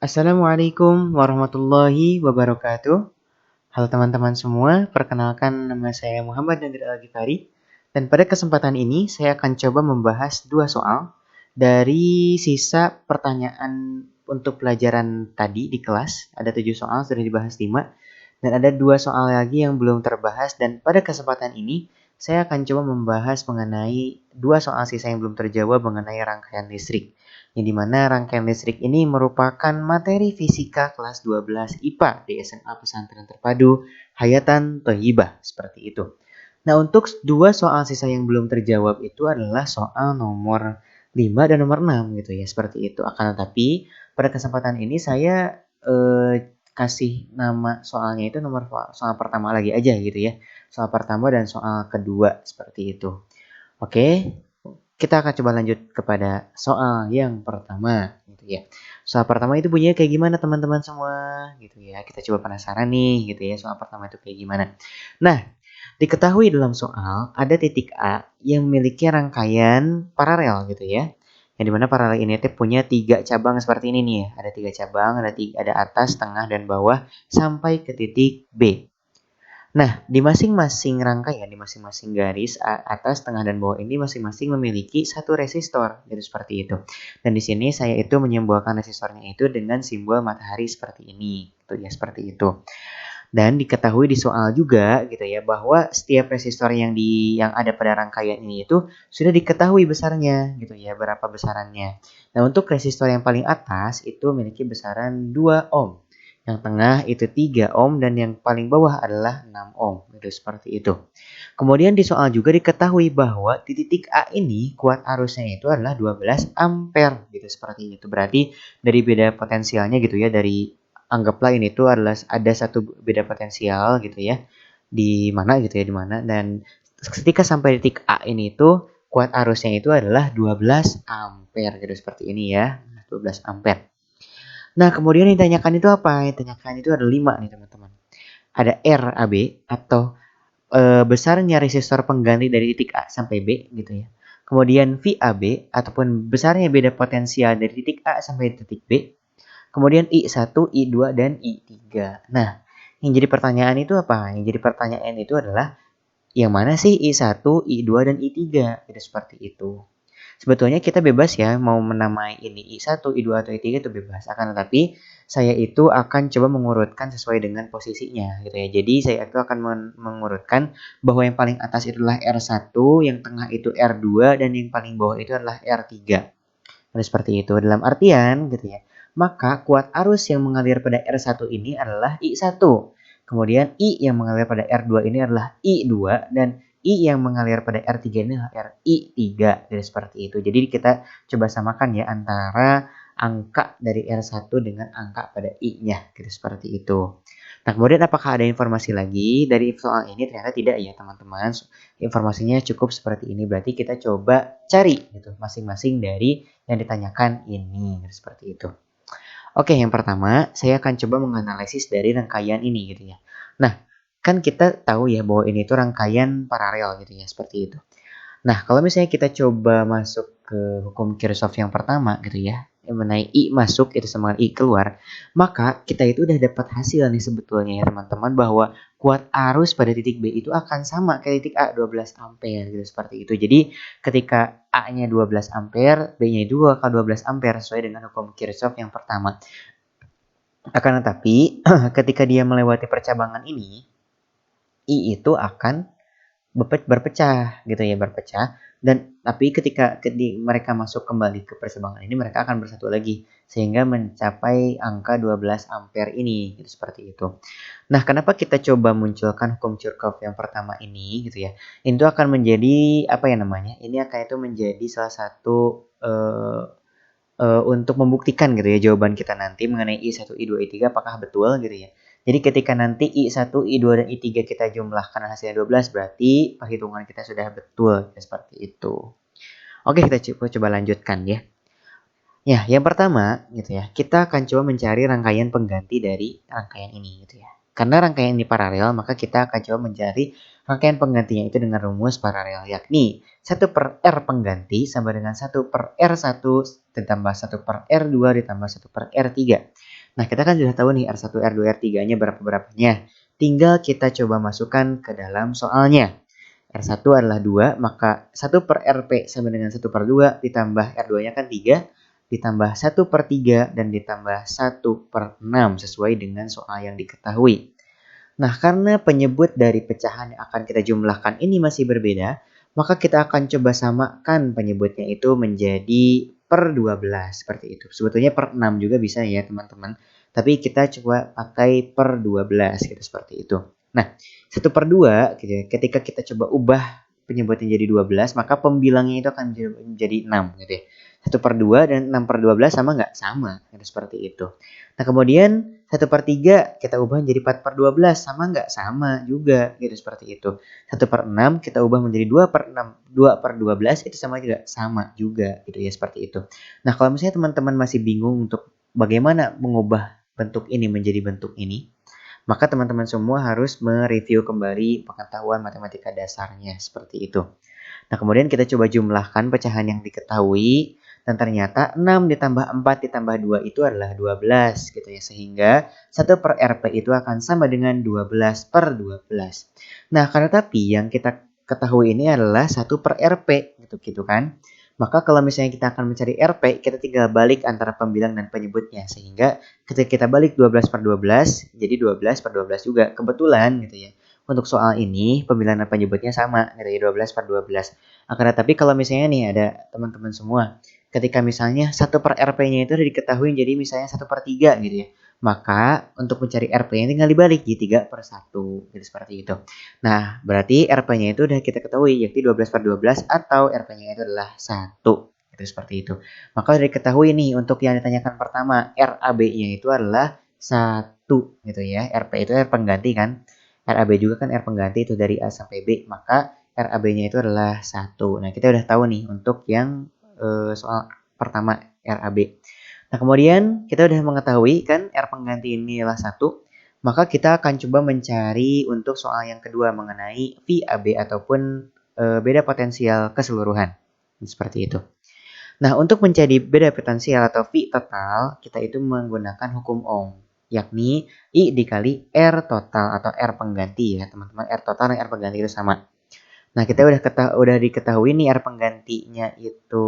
Assalamualaikum warahmatullahi wabarakatuh. Halo teman-teman semua, perkenalkan nama saya Muhammad Nadir Al-Ghifari. Dan pada kesempatan ini saya akan coba membahas dua soal dari sisa pertanyaan untuk pelajaran tadi di kelas. Ada 7 soal, sudah dibahas 5. Dan ada 2 soal lagi yang belum terbahas. Dan pada kesempatan ini saya akan coba membahas mengenai 2 soal sisa yang belum terjawab mengenai rangkaian listrik. Yang dimana rangkaian listrik ini merupakan materi fisika kelas 12 IPA di SMA Pesantren Terpadu Hayatan Thayyibah, seperti itu. Nah, untuk dua soal sisa yang belum terjawab itu adalah soal nomor 5 dan nomor 6 gitu ya, seperti itu. Akan tetapi pada kesempatan ini saya kasih nama soalnya itu nomor soal pertama lagi aja gitu ya. Soal pertama dan soal kedua, seperti itu. Oke, kita akan coba lanjut kepada soal yang pertama gitu ya. Soal pertama itu bunyinya kayak gimana teman-teman semua gitu ya. Kita coba penasaran nih gitu ya, soal pertama itu kayak gimana. Nah, diketahui dalam soal ada titik A yang memiliki rangkaian paralel gitu ya. Yang dimana paralel ini punya 3 cabang seperti ini nih. Ada 3 cabang, ada atas, tengah, dan bawah sampai ke titik B. Nah, di masing-masing rangkaian, di masing-masing garis atas, tengah, dan bawah ini masing-masing memiliki satu resistor, jadi seperti itu. Dan di sini saya itu menyimbolkan resistornya itu dengan simbol matahari seperti ini, gitu ya, seperti itu. Dan diketahui di soal juga gitu ya bahwa setiap resistor yang ada pada rangkaian ini itu sudah diketahui besarnya gitu ya, berapa besarannya. Nah, untuk resistor yang paling atas itu memiliki besaran 2 ohm. Yang tengah itu 3 ohm dan yang paling bawah adalah 6 ohm. Gitu, seperti itu. Kemudian di soal juga diketahui bahwa di titik A ini kuat arusnya itu adalah 12 ampere gitu, seperti itu. Berarti dari beda potensialnya gitu ya, dari anggaplah ini tuh adalah ada satu beda potensial gitu ya. Di mana gitu ya, di mana, dan ketika sampai titik A ini tuh kuat arusnya itu adalah 12 ampere gitu, seperti ini ya. 12 ampere. Nah, kemudian yang ditanyakan itu apa? Yang ditanyakan itu ada 5 nih, teman-teman. Ada RAB atau besarnya resistor pengganti dari titik A sampai B gitu ya. Kemudian VAB ataupun besarnya beda potensial dari titik A sampai titik B. Kemudian I1, I2, dan I3. Nah, yang jadi pertanyaan itu apa? Yang jadi pertanyaan itu adalah yang mana sih I1, I2, dan I3? Jadi seperti itu. Sebetulnya kita bebas ya mau menamai ini I1, I2, atau I3 itu bebas. Akan tetapi saya itu akan coba mengurutkan sesuai dengan posisinya gitu ya. Jadi saya itu akan mengurutkan bahwa yang paling atas itu adalah R1, yang tengah itu R2, dan yang paling bawah itu adalah R3. Nah, seperti itu. Dalam artian gitu ya. Maka kuat arus yang mengalir pada R1 ini adalah I1. Kemudian I yang mengalir pada R2 ini adalah I2, dan I yang mengalir pada R3 ini adalah RI3. Jadi seperti itu. Jadi kita coba samakan ya antara angka dari R1 dengan angka pada I-nya. Gitu, seperti itu. Nah, kemudian apakah ada informasi lagi dari soal ini? Ternyata tidak ya, teman-teman. Informasinya cukup seperti ini. Berarti kita coba cari gitu masing-masing dari yang ditanyakan ini. Gitu, seperti itu. Oke, yang pertama saya akan coba menganalisis dari rangkaian ini gitu ya. Nah, kan kita tahu ya bahwa ini tuh rangkaian paralel gitu ya, seperti itu. Nah, kalau misalnya kita coba masuk ke hukum Kirchhoff yang pertama gitu ya, yang mengenai I masuk itu sama I keluar, maka kita itu udah dapat hasil nih sebetulnya ya teman-teman, bahwa kuat arus pada titik B itu akan sama kayak titik A, 12 ampere gitu, seperti itu. Jadi ketika A-nya 12 ampere, B-nya itu bakal 12 ampere sesuai dengan hukum Kirchhoff yang pertama. Akan tetapi ketika dia melewati percabangan ini, I itu akan berpecah gitu ya, berpecah. Dan tapi ketika mereka masuk kembali ke percabangan ini, mereka akan bersatu lagi sehingga mencapai angka 12 ampere ini gitu, seperti itu. Nah, kenapa kita coba munculkan hukum Kirchhoff yang pertama ini gitu ya? Itu akan menjadi apa ya namanya? Ini akan itu menjadi salah satu untuk membuktikan gitu ya jawaban kita nanti mengenai I1, I2, I3 apakah betul gitu ya. Jadi ketika nanti I1, I2, dan I3 kita jumlahkan hasilnya 12, berarti perhitungan kita sudah betul ya, seperti itu. Oke, kita coba lanjutkan ya. Ya, yang pertama gitu ya, kita akan coba mencari rangkaian pengganti dari rangkaian ini gitu ya. Karena rangkaian ini paralel, maka kita akan coba mencari rangkaian penggantinya itu dengan rumus paralel, yakni 1 per R pengganti sama dengan 1 per R1 ditambah 1 per R2 ditambah 1 per R3. Nah, kita kan sudah tahu nih R1, R2, R3-nya berapa-berapanya. Tinggal kita coba masukkan ke dalam soalnya. R1 adalah 2, maka 1 per RP sama dengan 1 per 2, ditambah R2-nya kan 3, ditambah 1 per 3, dan ditambah 1 per 6, sesuai dengan soal yang diketahui. Nah, karena penyebut dari pecahan yang akan kita jumlahkan ini masih berbeda, maka kita akan coba samakan penyebutnya itu menjadi per 12, seperti itu. Sebetulnya per 6 juga bisa ya teman-teman, tapi kita coba pakai per 12, gitu, seperti itu. Nah, 1 per 2, gitu ya, ketika kita coba ubah penyebutnya jadi 12, maka pembilangnya itu akan menjadi 6, gitu ya. 1 per 2 dan 6 per 12 sama nggak? Sama, gitu, seperti itu. Nah, kemudian 1 per 3 kita ubah menjadi 4 per 12, sama nggak? Sama juga, gitu, seperti itu. 1 per 6 kita ubah menjadi 2 per 6, 2 per 12 itu sama juga? Sama juga, gitu ya, seperti itu. Nah, kalau misalnya teman-teman masih bingung untuk bagaimana mengubah bentuk ini menjadi bentuk ini, maka teman-teman semua harus mereview kembali pengetahuan matematika dasarnya, seperti itu. Nah, kemudian kita coba jumlahkan pecahan yang diketahui, dan ternyata 6 ditambah 4 ditambah 2 itu adalah 12 gitu ya. Sehingga 1 per RP itu akan sama dengan 12 per 12. Nah, karena tapi yang kita ketahui ini adalah 1 per RP gitu kan. Maka kalau misalnya kita akan mencari RP, kita tinggal balik antara pembilang dan penyebutnya. Sehingga ketika kita balik 12 per 12, jadi 12 per 12 juga. Kebetulan gitu ya. Untuk soal ini, pembilang dan penyebutnya sama, gitu ya, 12 per 12. Akan tetapi kalau misalnya nih ada teman-teman semua, ketika misalnya 1 per RP-nya itu udah diketahui jadi misalnya 1 per 3 gitu ya. Maka untuk mencari RP-nya tinggal dibalik jadi 3 per 1 gitu, seperti itu. Nah, berarti RP-nya itu udah kita ketahui yaitu 12 per 12 atau RP-nya itu adalah 1. Gitu, seperti itu. Maka udah diketahui nih untuk yang ditanyakan pertama, RAB-nya itu adalah 1 gitu ya. RP itu R pengganti kan. RAB juga kan R pengganti itu dari A sampai B, maka RAB-nya itu adalah 1. Nah, kita udah tahu nih untuk yang soal pertama RAB. Nah, kemudian kita udah mengetahui kan R pengganti ini adalah 1, maka kita akan coba mencari untuk soal yang kedua mengenai VAB ataupun beda potensial keseluruhan. Seperti itu. Nah, untuk mencari beda potensial atau V total, kita itu menggunakan hukum Ohm, yakni I dikali R total atau R pengganti ya, teman-teman. R total dan R pengganti itu sama. Nah, kita udah diketahui nih R penggantinya itu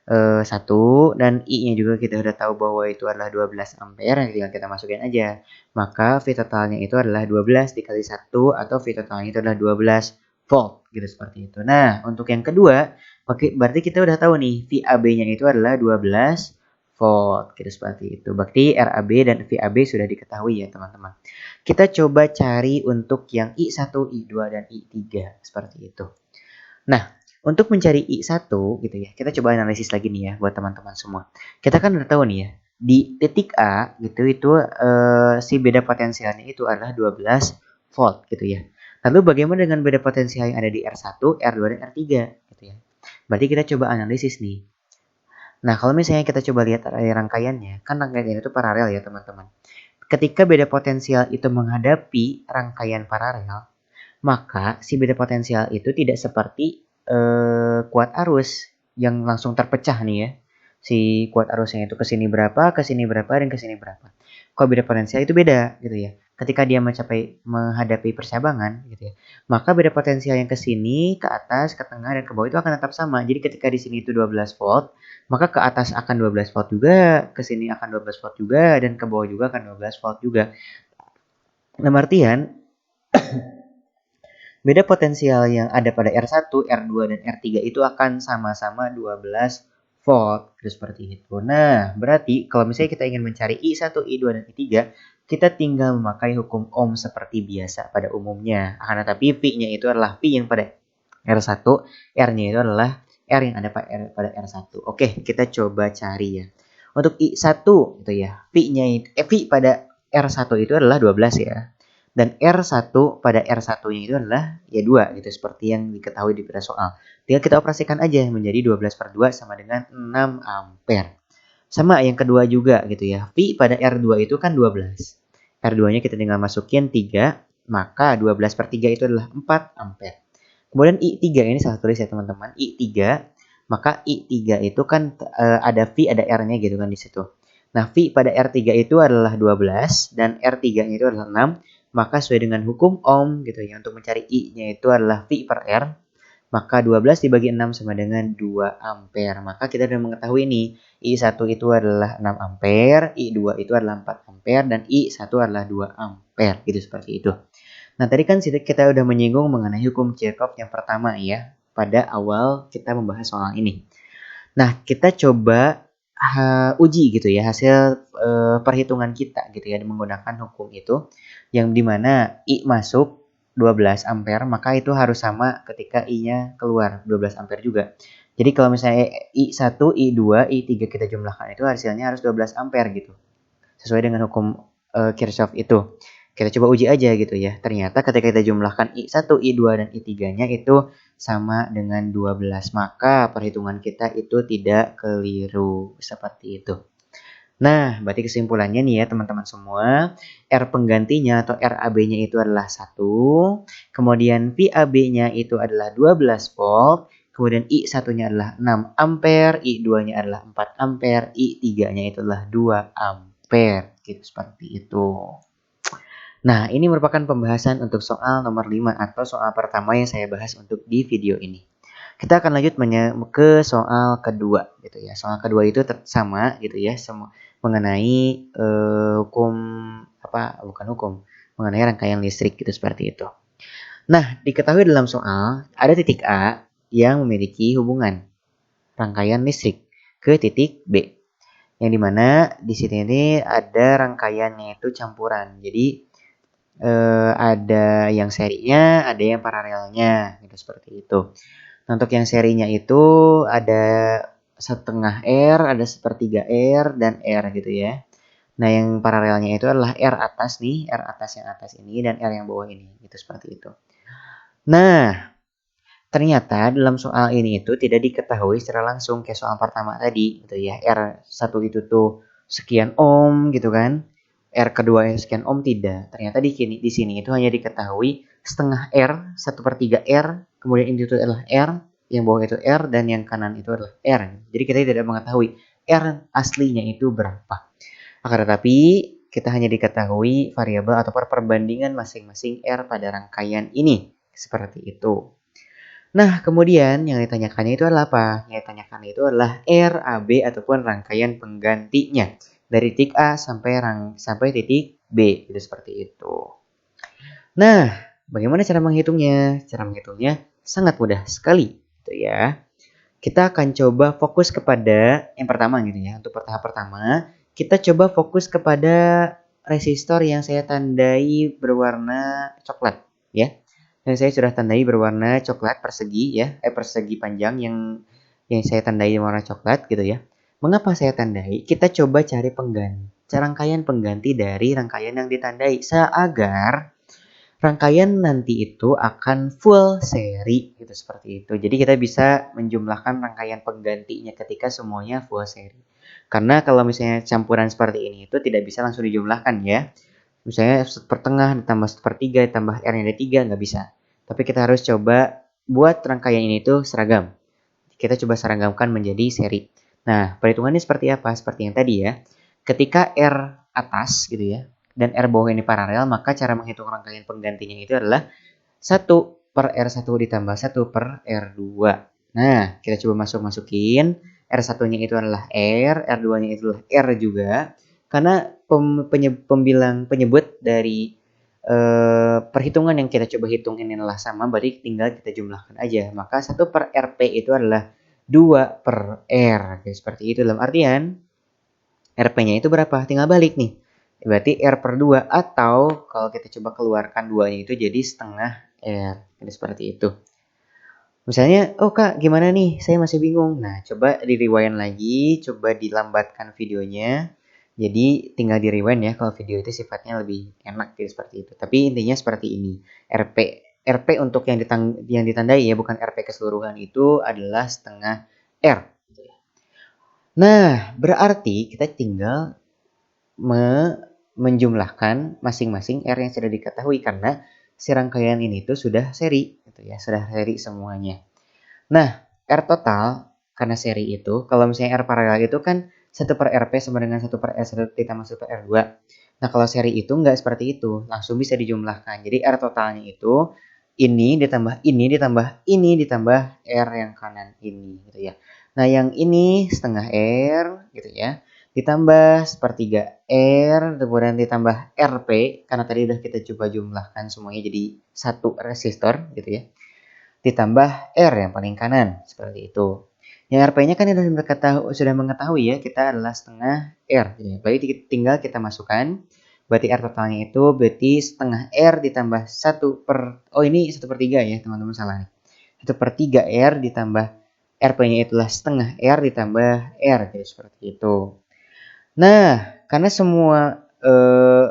1 dan I-nya juga kita udah tahu bahwa itu adalah 12 ampere, tinggal kita masukin aja. Maka V totalnya itu adalah 12 dikali 1 atau V totalnya itu adalah 12 volt gitu, seperti itu. Nah, untuk yang kedua, berarti kita udah tahu nih VAB-nya itu adalah 12 volt gitu, seperti itu. Berarti RAB dan VAB sudah diketahui ya, teman-teman. Kita coba cari untuk yang I1, I2 dan I3 seperti itu. Nah, untuk mencari I1 gitu ya, kita coba analisis lagi nih ya buat teman-teman semua. Kita kan udah tahu nih ya, di titik A gitu itu si beda potensialnya itu adalah 12 volt gitu ya. Lalu bagaimana dengan beda potensial yang ada di R1, R2 dan R3 gitu ya. Berarti kita coba analisis nih. Nah, kalau misalnya kita coba lihat rangkaiannya, kan rangkaian itu paralel ya, teman-teman. Ketika beda potensial itu menghadapi rangkaian paralel, maka si beda potensial itu tidak seperti kuat arus yang langsung terpecah nih ya. Si kuat arusnya itu ke sini berapa, ke sini berapa, dan ke sini berapa. Kalau beda potensial itu beda gitu ya. Ketika dia menghadapi percabangan gitu ya, maka beda potensial yang ke sini, ke atas, ke tengah, dan ke bawah itu akan tetap sama. Jadi ketika di sini itu 12 volt, maka ke atas akan 12 volt juga, ke sini akan 12 volt juga, dan ke bawah juga akan 12 volt juga. Dalam artian, beda potensial yang ada pada R1, R2, dan R3 itu akan sama-sama 12 volt. Gitu, seperti itu. Nah, berarti kalau misalnya kita ingin mencari I1, I2, dan I3, kita tinggal memakai hukum Ohm seperti biasa pada umumnya. Akan tetapi V-nya itu adalah V yang pada R1, R-nya itu adalah R yang ada pada R1. Oke, kita coba cari ya. Untuk I1 gitu ya, V pada R1 itu adalah 12 ya. Dan R1 pada R1-nya itu adalah ya 2 gitu, seperti yang diketahui di pada soal. Tinggal kita operasikan aja menjadi 12 per 2 sama dengan 6 ampere. Sama yang kedua juga gitu ya. V pada R2 itu kan 12. R2-nya kita tinggal masukin 3, maka 12 per 3 itu adalah 4 ampere. Kemudian I3 ini salah tulis ya teman-teman. I3, maka I3 itu kan ada V ada R-nya gitu kan di situ. Nah, phi pada R3 itu adalah 12 dan R3-nya itu adalah 6. Maka sesuai dengan hukum Ohm gitu ya, untuk mencari I-nya itu adalah phi per R. Maka 12 dibagi 6 sama dengan 2 ampere. Maka kita sudah mengetahui nih, I1 itu adalah 6 ampere, I2 itu adalah 4 ampere, dan I1 adalah 2 ampere. Gitu, seperti itu. Nah, tadi kan kita udah menyinggung mengenai hukum Kirchhoff yang pertama ya, pada awal kita membahas soal ini. Nah, kita coba uji gitu ya hasil perhitungan kita gitu ya menggunakan hukum itu, yang dimana I masuk 12 ampere, maka itu harus sama ketika I-nya keluar 12 ampere juga. Jadi kalau misalnya I1, I2, I3 kita jumlahkan itu hasilnya harus 12 ampere gitu. Sesuai dengan hukum Kirchhoff itu. Kita coba uji aja gitu ya. Ternyata ketika kita jumlahkan I1, I2, dan I3-nya itu sama dengan 12. Maka perhitungan kita itu tidak keliru. Seperti itu. Nah, berarti kesimpulannya nih ya teman-teman semua. R penggantinya atau RAB-nya itu adalah 1. Kemudian VAB-nya itu adalah 12 volt. Kemudian I1-nya adalah 6 ampere. I2-nya adalah 4 ampere. I3-nya itu adalah 2 ampere. Gitu, seperti itu. Nah, ini merupakan pembahasan untuk soal nomor 5 atau soal pertama yang saya bahas untuk di video ini. Kita akan lanjut ke soal kedua gitu ya. Soal kedua itu sama gitu ya, mengenai hukum bukan hukum, mengenai rangkaian listrik gitu, seperti itu. Nah, diketahui dalam soal ada titik A yang memiliki hubungan rangkaian listrik ke titik B. Yang dimana di sini ada rangkaiannya itu campuran. Jadi ada yang serinya, ada yang paralelnya, gitu, seperti itu. Nah, untuk yang serinya itu ada setengah R, ada sepertiga R, dan R gitu ya. Nah, yang paralelnya itu adalah R atas nih, R atas yang atas ini, dan R yang bawah ini, gitu, seperti itu. Nah, ternyata dalam soal ini itu tidak diketahui secara langsung kayak soal pertama tadi, gitu ya. R1 itu tuh sekian ohm gitu kan. R kedua sekian ohm tidak. Ternyata di sini itu hanya diketahui setengah R, 1/3 R, kemudian ini itu adalah R, yang bawah itu R, dan yang kanan itu adalah R. Jadi kita tidak mengetahui R aslinya itu berapa. Akan tetapi kita hanya diketahui variabel atau perbandingan masing-masing R pada rangkaian ini. Seperti itu. Nah, kemudian yang ditanyakannya itu adalah apa? Yang ditanyakan itu adalah RAB ataupun rangkaian penggantinya dari titik A sampai titik B, itu seperti itu. Nah, bagaimana cara menghitungnya? Cara menghitungnya sangat mudah sekali, gitu ya. Kita akan coba fokus kepada yang pertama gitu ya. Untuk tahap pertama, kita coba fokus kepada resistor yang saya tandai berwarna coklat, ya. Yang saya sudah tandai berwarna coklat persegi ya, persegi panjang yang saya tandai warna coklat gitu ya. Mengapa saya tandai? Kita coba cari rangkaian pengganti dari rangkaian yang ditandai agar rangkaian nanti itu akan full seri gitu, seperti itu. Jadi kita bisa menjumlahkan rangkaian penggantinya ketika semuanya full seri. Karena kalau misalnya campuran seperti ini itu tidak bisa langsung dijumlahkan ya. Misalnya sepertengah ditambah sepertiga ditambah R-nya ada 3 nggak bisa. Tapi kita harus coba buat rangkaian ini tuh seragam. Kita coba seragamkan menjadi seri. Nah, perhitungannya seperti apa? Seperti yang tadi ya. Ketika R atas gitu ya, dan R bawah ini paralel, maka cara menghitung rangkaian penggantinya itu adalah 1/R1 ditambah 1/R2. Nah, kita coba masukin. R1-nya itu adalah R, R2-nya itu adalah R juga. Karena penyebut dari perhitungan yang kita coba hitung ini adalah sama, berarti tinggal kita jumlahkan aja. Maka 1/RP itu adalah 2/R. Seperti itu, dalam artian RP-nya itu berapa? Tinggal balik nih. Berarti R/2, atau kalau kita coba keluarkan 2-nya itu jadi setengah R. Jadi seperti itu. Misalnya, oh Kak, gimana nih? Saya masih bingung. Nah, coba di rewind lagi, coba dilambatkan videonya. Jadi tinggal di rewind ya, kalau video itu sifatnya lebih enak gitu, seperti itu. Tapi intinya seperti ini. RP untuk yang ditandai ya, bukan RP keseluruhan, itu adalah setengah R. Nah, berarti kita tinggal menjumlahkan masing-masing R yang sudah diketahui karena si rangkaian ini tuh sudah seri gitu ya, sudah seri semuanya. Nah, R total karena seri itu, kalau misalnya R paralel itu kan 1 per RP sama dengan 1 per R1 ditambah 1 per R2. Nah, kalau seri itu nggak seperti itu, langsung bisa dijumlahkan. Jadi R totalnya itu ini ditambah ini ditambah ini ditambah R yang kanan ini gitu ya. Nah, yang ini setengah R gitu ya. Ditambah sepertiga R, kemudian ditambah RP karena tadi udah kita coba jumlahkan semuanya jadi satu resistor gitu ya. Ditambah R yang paling kanan seperti itu. Yang RP-nya kan sudah mengetahui ya, kita adalah setengah R. Berarti tinggal kita masukkan. Berarti R totalnya itu berarti setengah R ditambah 1 per... Oh ini 1 per 3 ya teman-teman, salah nih. 1 per 3 R ditambah RP-nya itulah setengah R ditambah R. Jadi seperti itu. Nah, karena semua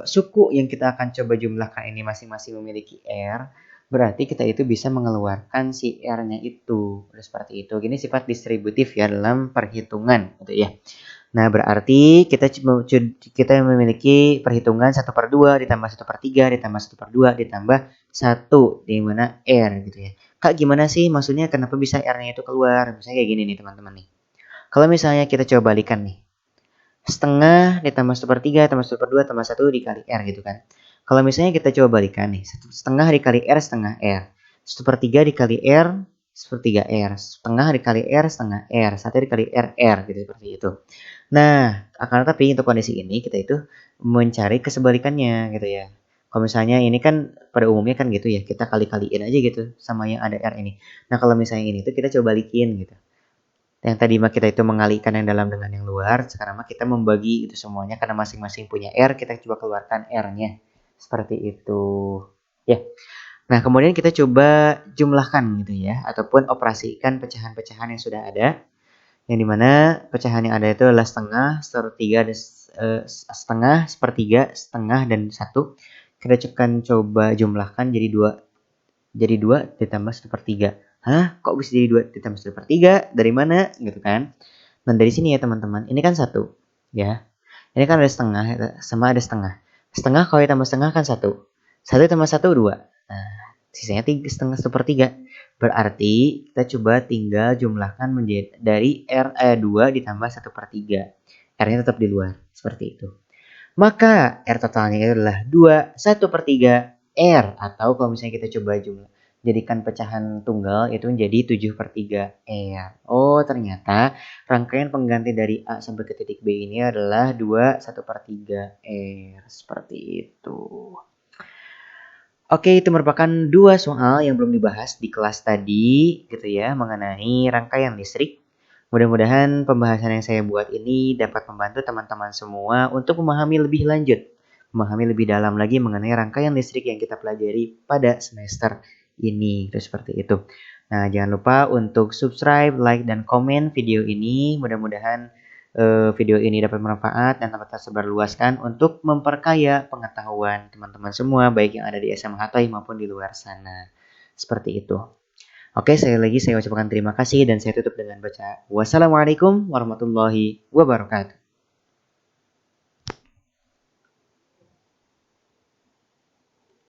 suku yang kita akan coba jumlahkan ini masing-masing memiliki R, berarti kita itu bisa mengeluarkan si R-nya itu. Udah seperti itu. Ini sifat distributif ya dalam perhitungan gitu ya. Nah, berarti kita memiliki perhitungan 1 per 2 ditambah 1 per 3 ditambah 1 per 2 ditambah 1 di mana R gitu ya. Kak, gimana sih maksudnya kenapa bisa R-nya itu keluar? Misalnya kayak gini nih teman-teman nih. Kalau misalnya kita coba balikan nih. Setengah ditambah 1 per 3 tambah 1 per 2 tambah 1 dikali R gitu kan. Kalau misalnya kita coba balikan nih. Setengah dikali R setengah R. 1 per 3 dikali R sepertiga R. Setengah dikali R setengah R. 1 dikali R R gitu seperti itu. Nah, akan tetapi untuk kondisi ini kita itu mencari kesebalikannya gitu ya. Kalau misalnya ini kan pada umumnya kan gitu ya, kita kali-kaliin aja gitu sama yang ada R ini. Nah, kalau misalnya ini tuh kita coba balikin gitu. Yang tadi mah kita itu mengalihkan yang dalam dengan yang luar, sekarang mah kita membagi itu semuanya karena masing-masing punya R, kita coba keluarkan R-nya. Seperti itu. Ya. Nah, kemudian kita coba jumlahkan gitu ya, ataupun operasikan pecahan-pecahan yang sudah ada. Yang dimana pecahan yang ada itu adalah setengah, sepertiga, setengah, sepertiga, setengah, dan 1. Kita coba jumlahkan jadi 2. Jadi 2 ditambah 1 per 3. Hah? Kok bisa jadi 2 ditambah 1 per 3? Dari mana? Gitu kan. Nah, dari sini ya teman-teman. Ini kan 1. Ya. Ini kan ada setengah, sama ada setengah. Setengah kalau ditambah setengah kan 1. 1 tambah 1, 2. Nah, sisanya setengah 1 per 3. Berarti kita coba tinggal jumlahkan menjadi dari 2 ditambah 1 per 3. R-nya tetap di luar. Seperti itu. Maka R totalnya adalah 2, 1 per 3 R. Atau kalau misalnya kita coba jadikan pecahan tunggal itu menjadi 7 per 3 R. Oh, ternyata rangkaian pengganti dari A sampai ke titik B ini adalah 2, 1 per 3 R. Seperti itu. Oke, itu merupakan 2 soal yang belum dibahas di kelas tadi gitu ya, mengenai rangkaian listrik. Mudah-mudahan pembahasan yang saya buat ini dapat membantu teman-teman semua untuk memahami lebih lanjut, memahami lebih dalam lagi mengenai rangkaian listrik yang kita pelajari pada semester ini. Itu seperti itu. Nah, jangan lupa untuk subscribe, like, dan komen video ini. Mudah-mudahan video ini dapat bermanfaat dan dapat tersebarluaskan untuk memperkaya pengetahuan teman-teman semua, baik yang ada di SMA Hatay maupun di luar sana. Seperti itu. Oke, sekali lagi saya ucapkan terima kasih dan saya tutup dengan baca wassalamualaikum warahmatullahi wabarakatuh.